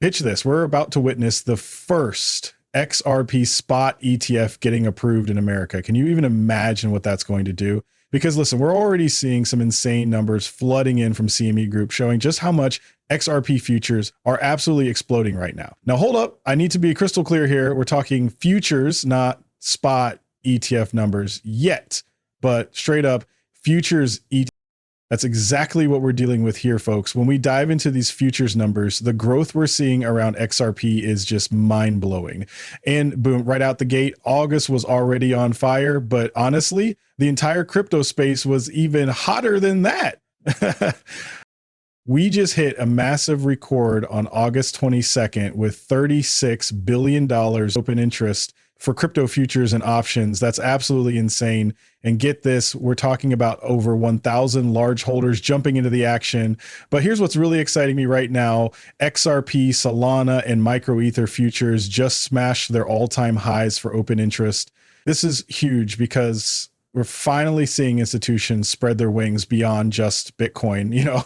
Pitch this. We're about to witness the first XRP spot ETF getting approved in America. Can you even imagine what that's going to do? Because listen, we're already seeing some insane numbers flooding in from CME Group showing just how much XRP futures are absolutely exploding right now. Now, hold up. I need to be crystal clear here. We're talking futures, not spot ETF numbers yet, but straight up futures ETF. That's exactly what we're dealing with here, folks. When we dive into these futures numbers, the growth we're seeing around XRP is just mind-blowing. And boom, right out the gate, August was already on fire. But honestly, the entire crypto space was even hotter than that. We just hit a massive record on August 22nd with $36 billion open interest for crypto futures and options. That's absolutely insane. And get this, we're talking about over 1,000 large holders jumping into the action. But here's what's really exciting me right now. XRP, Solana, and Micro Ether futures just smashed their all-time highs for open interest. This is huge because we're finally seeing institutions spread their wings beyond just Bitcoin, you know.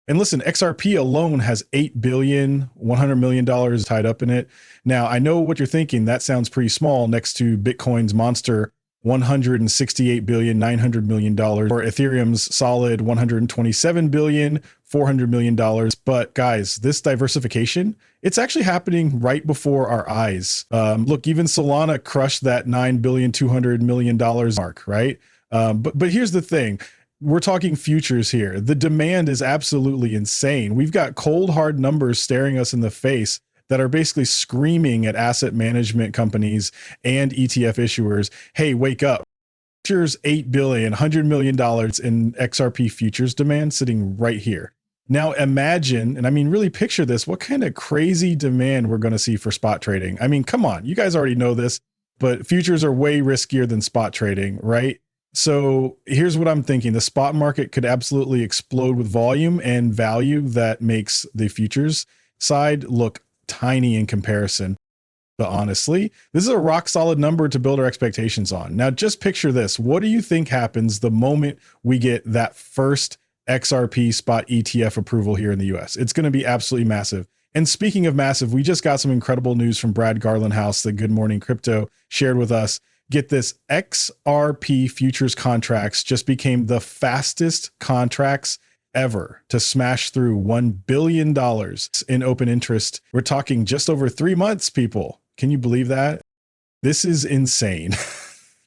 And listen, XRP alone has $8 billion, $100 million tied up in it. Now, I know what you're thinking. That sounds pretty small next to Bitcoin's monster, $168 billion, $900 million, or Ethereum's solid $127 billion, $400 million. But guys, this diversification, it's actually happening right before our eyes. Look, even Solana crushed that $9 billion, $200 million mark, right? But here's the thing. We're talking futures here. The demand is absolutely insane. We've got cold, hard numbers staring us in the face that are basically screaming at asset management companies and ETF issuers, hey, wake up. Futures $8 billion, $100 million in XRP futures demand sitting right here. Now imagine, and I mean, really picture this, what kind of crazy demand we're going to see for spot trading. I mean, come on, you guys already know this, but futures are way riskier than spot trading, right? So here's what I'm thinking. The spot market could absolutely explode with volume and value that makes the futures side look tiny in comparison. But honestly, this is a rock solid number to build our expectations on. Now, just picture this. What do you think happens the moment we get that first XRP spot ETF approval here in the US? It's going to be absolutely massive. And speaking of massive, we just got some incredible news from Brad Garlandhouse that Good Morning Crypto shared with us. Get this, XRP futures contracts just became the fastest contracts ever to smash through $1 billion in open interest. We're talking just over 3 months, people. Can you believe that? This is insane.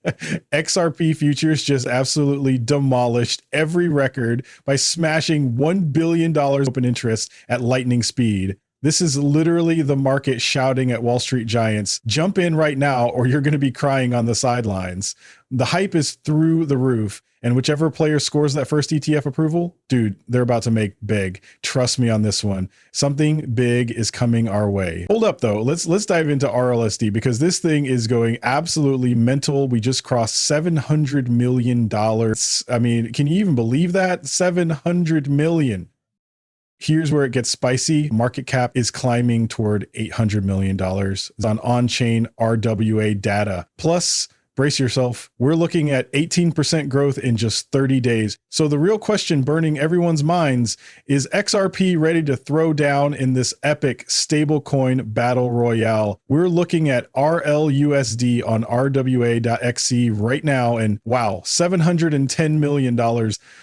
XRP futures just absolutely demolished every record by smashing $1 billion open interest at lightning speed. This is literally the market shouting at Wall Street giants, jump in right now or you're going to be crying on the sidelines. The hype is through the roof, and whichever player scores that first ETF approval, dude, they're about to make big. Trust me on this one. Something big is coming our way. Hold up though. Let's dive into RLSD because this thing is going absolutely mental. We just crossed $700 million. I mean, can you even believe that? 700 million. Here's where it gets spicy. Market cap is climbing toward $800 million on on-chain RWA data. Plus, brace yourself, we're looking at 18% growth in just 30 days. So the real question burning everyone's minds is XRP ready to throw down in this epic stablecoin battle royale? We're looking at RLUSD on RWA.XC right now, and wow, $710 million.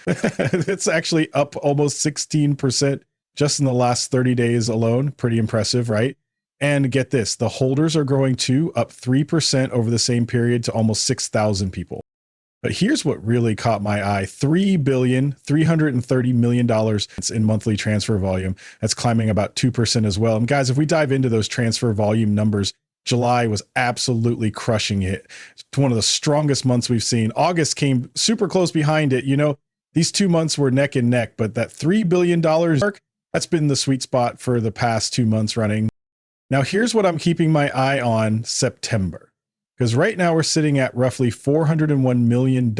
It's actually up almost 16% just in the last 30 days alone. Pretty impressive, right? And get this, the holders are growing too, up 3% over the same period to almost 6,000 people. But here's what really caught my eye. $3.33 billion in monthly transfer volume. That's climbing about 2% as well. And guys, if we dive into those transfer volume numbers, July was absolutely crushing it. It's one of the strongest months we've seen. August came super close behind it. You know, these 2 months were neck and neck, but that $3 billion mark, that's been the sweet spot for the past 2 months running. Now, here's what I'm keeping my eye on: September, because right now we're sitting at roughly $401 million.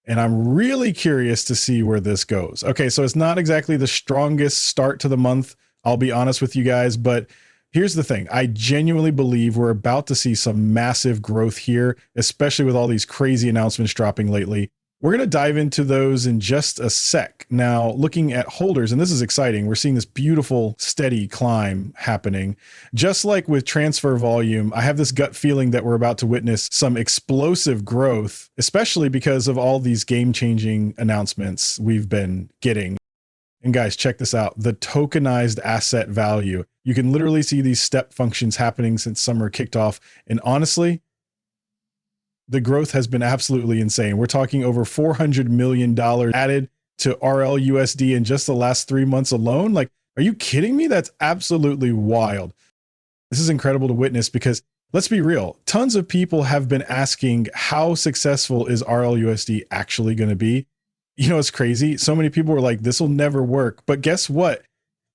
And I'm really curious to see where this goes. Okay, so it's not exactly the strongest start to the month, I'll be honest with you guys, but here's the thing. I genuinely believe we're about to see some massive growth here, especially with all these crazy announcements dropping lately. We're going to dive into those in just a sec. Now, looking at holders, and this is exciting, we're seeing this beautiful, steady climb happening. Just like with transfer volume, I have this gut feeling that we're about to witness some explosive growth, especially because of all these game-changing announcements we've been getting. And guys, check this out. The tokenized asset value. You can literally see these step functions happening since summer kicked off. And honestly, the growth has been absolutely insane. We're talking over $400 million added to RLUSD in just the last 3 months alone. Like, are you kidding me? That's absolutely wild. This is incredible to witness because let's be real. Tons of people have been asking, how successful is RLUSD actually going to be? You know, it's crazy. So many people were like, this will never work. But guess what?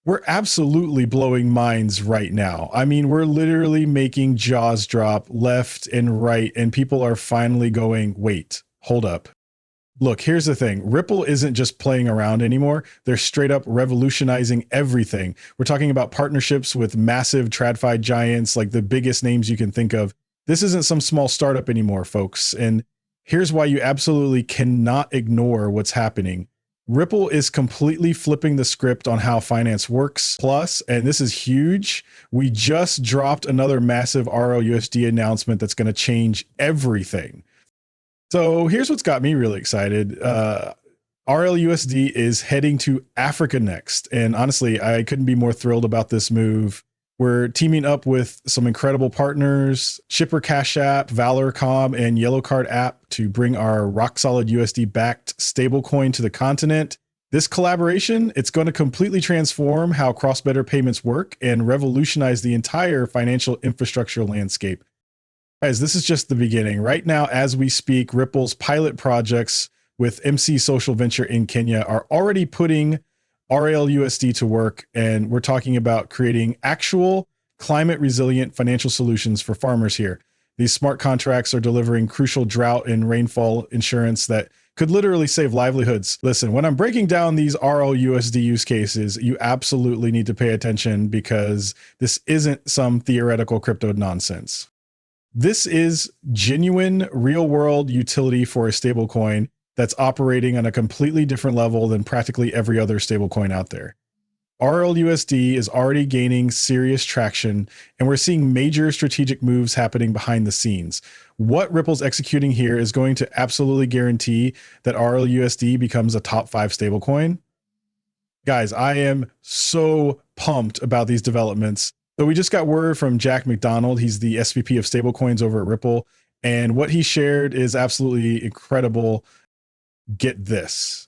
We're absolutely blowing minds right now. I mean, we're literally making jaws drop left and right, and people are finally going, wait, hold up. Look, here's the thing. Ripple isn't just playing around anymore. They're straight up revolutionizing everything. We're talking about partnerships with massive TradFi giants, like the biggest names you can think of. This isn't some small startup anymore, folks. And here's why you absolutely cannot ignore what's happening. Ripple is completely flipping the script on how finance works. Plus, and this is huge, we just dropped another massive RLUSD announcement that's going to change everything. So here's what's got me really excited. RLUSD is heading to Africa next. And honestly, I couldn't be more thrilled about this move. We're teaming up with some incredible partners, Chipper Cash App, Valorcom, and Yellow Card app to bring our rock-solid USD-backed stablecoin to the continent. This collaboration, it's going to completely transform how cross-border payments work and revolutionize the entire financial infrastructure landscape. Guys, this is just the beginning. Right now, as we speak, Ripple's pilot projects with MC Social Venture in Kenya are already putting RLUSD to work, and we're talking about creating actual climate resilient financial solutions for farmers here. These smart contracts are delivering crucial drought and rainfall insurance that could literally save livelihoods. Listen, when I'm breaking down these RLUSD use cases, you absolutely need to pay attention because this isn't some theoretical crypto nonsense. This is genuine real world utility for a stablecoin that's operating on a completely different level than practically every other stablecoin out there. RLUSD is already gaining serious traction, and we're seeing major strategic moves happening behind the scenes. What Ripple's executing here is going to absolutely guarantee that RLUSD becomes a top 5 stablecoin. Guys, I am so pumped about these developments. So we just got word from Jack McDonald. He's the SVP of stablecoins over at Ripple, and what he shared is absolutely incredible. Get this.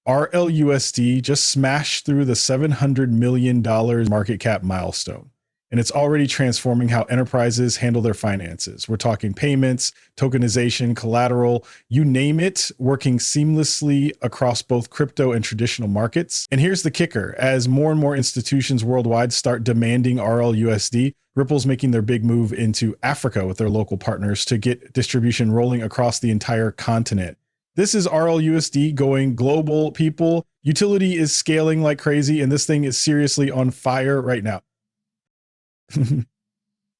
RLUSD just smashed through the $700 million market cap milestone, and it's already transforming how enterprises handle their finances. We're talking payments, tokenization, collateral, you name it, working seamlessly across both crypto and traditional markets. And here's the kicker. As more and more institutions worldwide start demanding RLUSD, Ripple's making their big move into Africa with their local partners to get distribution rolling across the entire continent. This is RLUSD going global, people. Utility is scaling like crazy, and this thing is seriously on fire right now.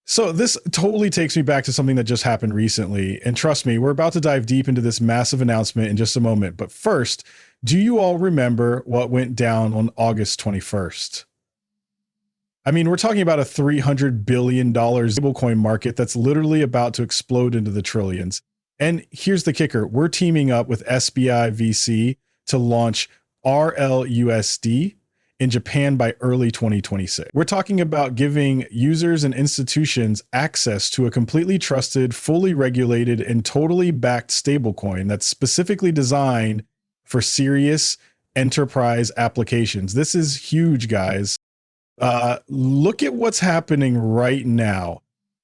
So this totally takes me back to something that just happened recently. And trust me, we're about to dive deep into this massive announcement in just a moment. But first, do you all remember what went down on August 21st? I mean, we're talking about a $300 billion stablecoin market that's literally about to explode into the trillions. And here's the kicker. We're teaming up with SBI VC to launch RLUSD in Japan by early 2026. We're talking about giving users and institutions access to a completely trusted, fully regulated, and totally backed stablecoin that's specifically designed for serious enterprise applications. This is huge, guys. Look at what's happening right now.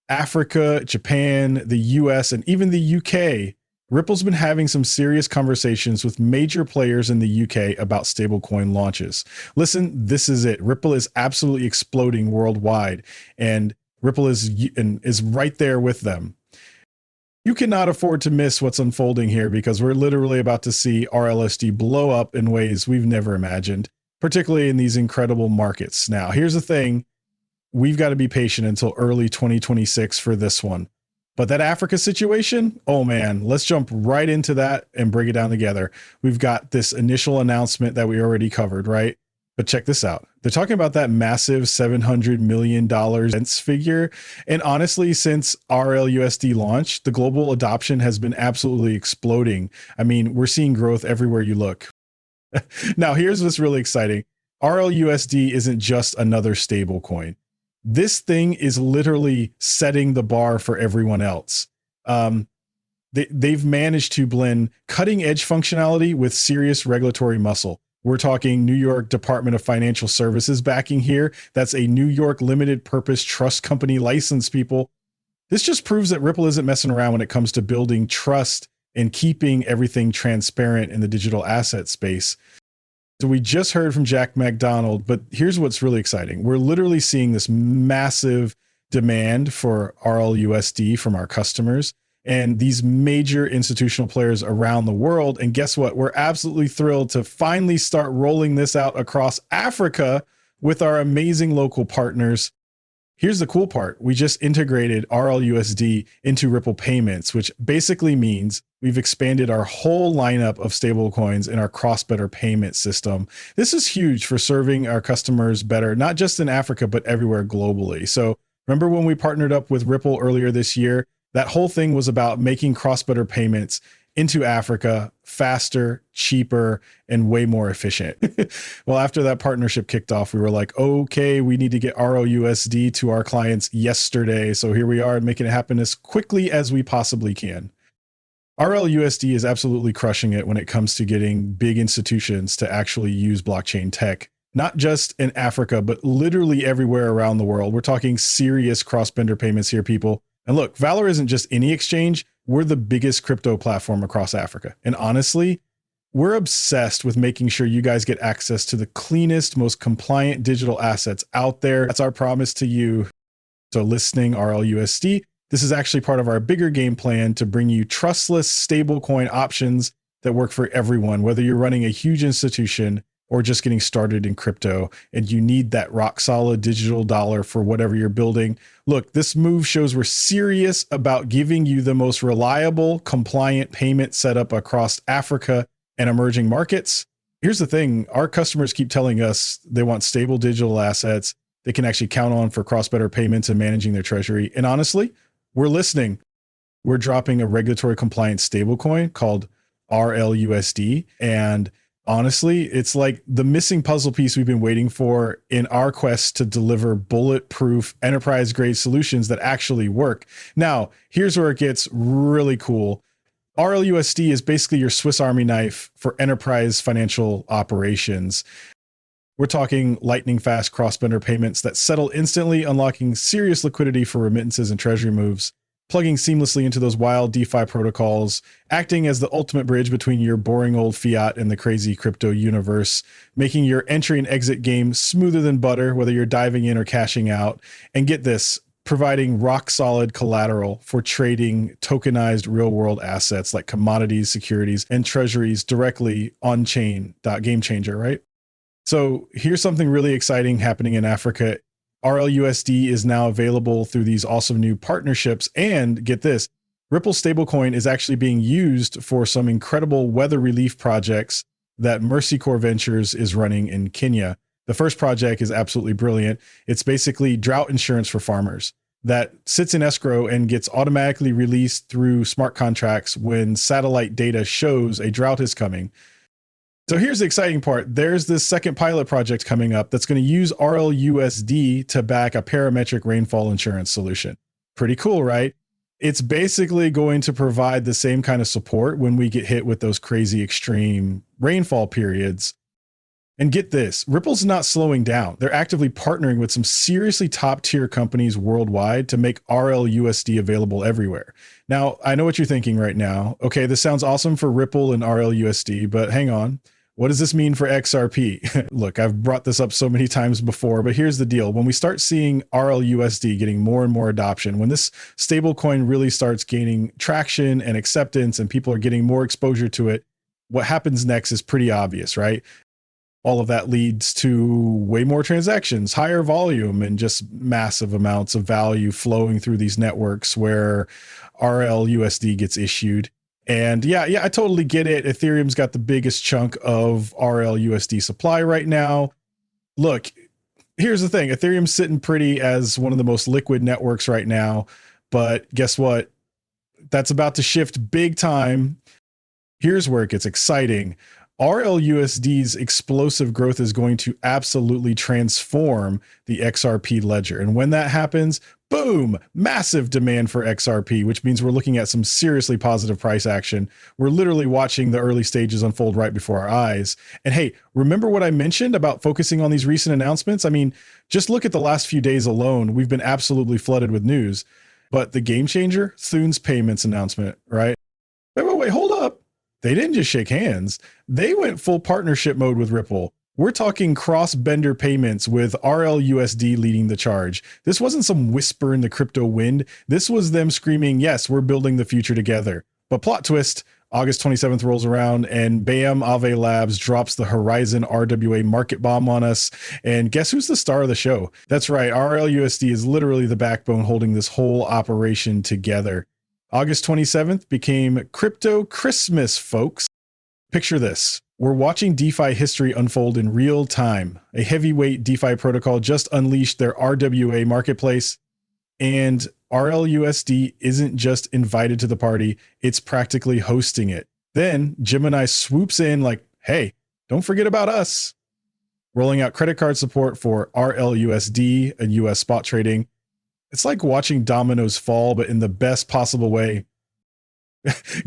Africa, Japan, the US, and even the UK, Ripple's been having some serious conversations with major players in the UK about stablecoin launches. Listen, this is it. Ripple is absolutely exploding worldwide, and Ripple is right there with them. You cannot afford to miss what's unfolding here because we're literally about to see RLUSD blow up in ways we've never imagined, particularly in these incredible markets. Now, here's the thing. We've got to be patient until early 2026 for this one. But that Africa situation, oh man, let's jump right into that and break it down together. We've got this initial announcement that we already covered, right? But check this out. They're talking about that massive $700 million figure. And honestly, since RLUSD launched, the global adoption has been absolutely exploding. I mean, we're seeing growth everywhere you look. Now, here's what's really exciting. RLUSD isn't just another stable coin. This thing is literally setting the bar for everyone else. They've managed to blend cutting edge functionality with serious regulatory muscle. We're talking New York Department of Financial Services backing here. That's a New York limited purpose trust company license, people. This just proves that Ripple isn't messing around when it comes to building trust and keeping everything transparent in the digital asset space. So we just heard from Jack McDonald, but here's what's really exciting. We're literally seeing this massive demand for RLUSD from our customers and these major institutional players around the world. And guess what? We're absolutely thrilled to finally start rolling this out across Africa with our amazing local partners. Here's the cool part. We just integrated RLUSD into Ripple payments, which basically means we've expanded our whole lineup of stablecoins in our cross-border payment system. This is huge for serving our customers better, not just in Africa, but everywhere globally. So remember when we partnered up with Ripple earlier this year? That whole thing was about making cross-border payments into Africa faster, cheaper, and way more efficient. Well, after that partnership kicked off, we were like, okay, we need to get RLUSD to our clients yesterday. So here we are making it happen as quickly as we possibly can. RLUSD is absolutely crushing it when it comes to getting big institutions to actually use blockchain tech, not just in Africa, but literally everywhere around the world. We're talking serious cross-border payments here, people. And look, Valor isn't just any exchange. We're the biggest crypto platform across Africa. And honestly, we're obsessed with making sure you guys get access to the cleanest, most compliant digital assets out there. That's our promise to you. So listening RLUSD, this is actually part of our bigger game plan to bring you trustless stablecoin options that work for everyone, whether you're running a huge institution or just getting started in crypto and you need that rock solid digital dollar for whatever you're building. Look, this move shows we're serious about giving you the most reliable, compliant payment setup across Africa and emerging markets. Here's the thing. Our customers keep telling us they want stable digital assets they can actually count on for cross-border payments and managing their treasury. And honestly, we're listening. We're dropping a regulatory compliant stablecoin called RLUSD. And honestly, it's like the missing puzzle piece we've been waiting for in our quest to deliver bulletproof enterprise-grade solutions that actually work. Now, here's where it gets really cool. RLUSD is basically your Swiss Army knife for enterprise financial operations. We're talking lightning fast cross-border payments that settle instantly, unlocking serious liquidity for remittances and treasury moves, plugging seamlessly into those wild DeFi protocols, acting as the ultimate bridge between your boring old fiat and the crazy crypto universe, making your entry and exit game smoother than butter, whether you're diving in or cashing out. And get this, providing rock solid collateral for trading tokenized real world assets like commodities, securities, and treasuries directly on chain. Game changer, right? So here's something really exciting happening in Africa. RLUSD is now available through these awesome new partnerships. And get this, Ripple stablecoin is actually being used for some incredible weather relief projects that Mercy Corps Ventures is running in Kenya. The first project is absolutely brilliant. It's basically drought insurance for farmers that sits in escrow and gets automatically released through smart contracts when satellite data shows a drought is coming. So here's the exciting part. There's this second pilot project coming up that's going to use RLUSD to back a parametric rainfall insurance solution. Pretty cool, right? It's basically going to provide the same kind of support when we get hit with those crazy extreme rainfall periods. And get this, Ripple's not slowing down. They're actively partnering with some seriously top tier companies worldwide to make RLUSD available everywhere. Now, I know what you're thinking right now. Okay, this sounds awesome for Ripple and RLUSD, but hang on. What does this mean for XRP? Look, I've brought this up so many times before, but here's the deal. When we start seeing RLUSD getting more and more adoption, when this stablecoin really starts gaining traction and acceptance and people are getting more exposure to it, what happens next is pretty obvious, right? All of that leads to way more transactions, higher volume, and just massive amounts of value flowing through these networks where RLUSD gets issued. And yeah, I totally get it. Ethereum's got the biggest chunk of RLUSD supply right now. Look, here's the thing. Ethereum's sitting pretty as one of the most liquid networks right now. But guess what? That's about to shift big time. Here's where it gets exciting. RLUSD's explosive growth is going to absolutely transform the XRP ledger. And when that happens, boom, massive demand for XRP, which means we're looking at some seriously positive price action. We're literally watching the early stages unfold right before our eyes. And hey, remember what I mentioned about focusing on these recent announcements? I mean, just look at the last few days alone. We've been absolutely flooded with news. But the game changer, Thune's payments announcement, right? Wait, hold up. They didn't just shake hands. They went full partnership mode with Ripple. We're talking cross-vendor payments with RLUSD leading the charge. This wasn't some whisper in the crypto wind. This was them screaming, yes, we're building the future together. But plot twist, August 27th rolls around and bam, Aave Labs drops the Horizon RWA market bomb on us. And guess who's the star of the show? That's right, RLUSD is literally the backbone holding this whole operation together. August 27th became Crypto Christmas, folks. Picture this. We're watching DeFi history unfold in real time. A heavyweight DeFi protocol just unleashed their RWA marketplace, and RLUSD isn't just invited to the party, it's practically hosting it. Then Gemini swoops in like, hey, don't forget about us. Rolling out credit card support for RLUSD and US spot trading. It's like watching dominoes fall, but in the best possible way.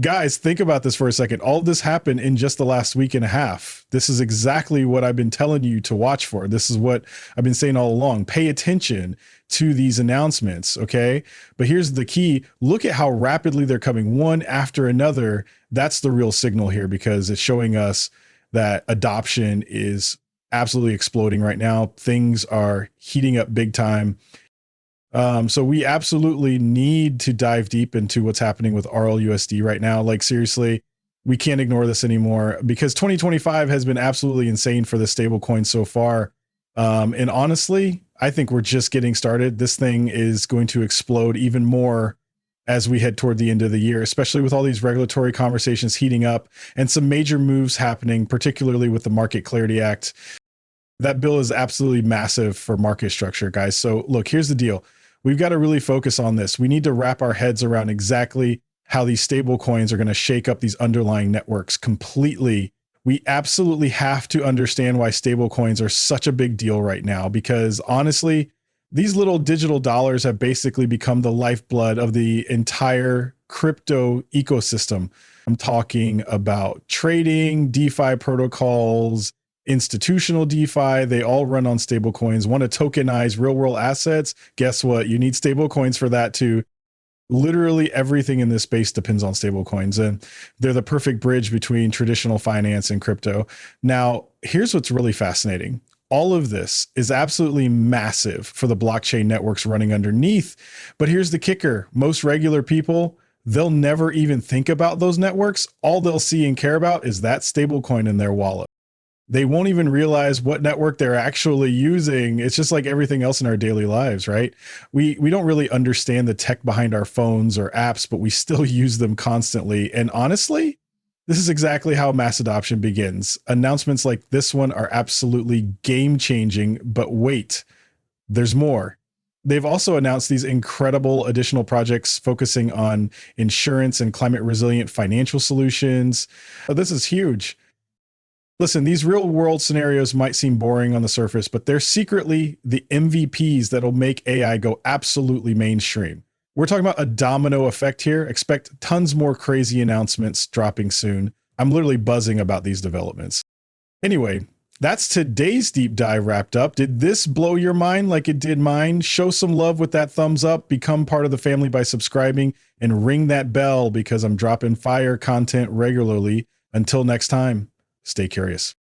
Guys, think about this for a second. All of this happened in just the last week and a half. This is exactly what I've been telling you to watch for. This is what I've been saying all along. Pay attention to these announcements, okay? But here's the key. Look at how rapidly they're coming one after another. That's the real signal here, because it's showing us that adoption is absolutely exploding right now. Things are heating up big time. So we absolutely need to dive deep into what's happening with RLUSD right now. Like, seriously, we can't ignore this anymore, because 2025 has been absolutely insane for the stablecoin so far. And honestly, I think we're just getting started. This thing is going to explode even more as we head toward the end of the year, especially with all these regulatory conversations heating up and some major moves happening, particularly with the Market Clarity Act. That bill is absolutely massive for market structure, guys. So look, here's the deal. We've got to really focus on this. We need to wrap our heads around exactly how these stable coins are going to shake up these underlying networks completely. We absolutely have to understand why stable coins are such a big deal right now, because honestly, these little digital dollars have basically become the lifeblood of the entire crypto ecosystem. I'm talking about trading, DeFi protocols, institutional DeFi. They all run on stable coins. Want to tokenize real world assets? Guess what? You need stable coins for that too. Literally everything in this space depends on stable coins, and they're the perfect bridge between traditional finance and crypto. Now, here's what's really fascinating. All of this is absolutely massive for the blockchain networks running underneath. But here's the kicker. Most regular people, they'll never even think about those networks. All they'll see and care about is that stable coin in their wallet. They won't even realize what network they're actually using. It's just like everything else in our daily lives, right? We don't really understand the tech behind our phones or apps, but we still use them constantly. And honestly, this is exactly how mass adoption begins. Announcements like this one are absolutely game-changing, but wait, there's more. They've also announced these incredible additional projects focusing on insurance and climate resilient financial solutions. Oh, this is huge. Listen, these real world scenarios might seem boring on the surface, but they're secretly the MVPs that'll make AI go absolutely mainstream. We're talking about a domino effect here. Expect tons more crazy announcements dropping soon. I'm literally buzzing about these developments. Anyway, that's today's deep dive wrapped up. Did this blow your mind like it did mine? Show some love with that thumbs up. Become part of the family by subscribing and ring that bell, because I'm dropping fire content regularly. Until next time, stay curious.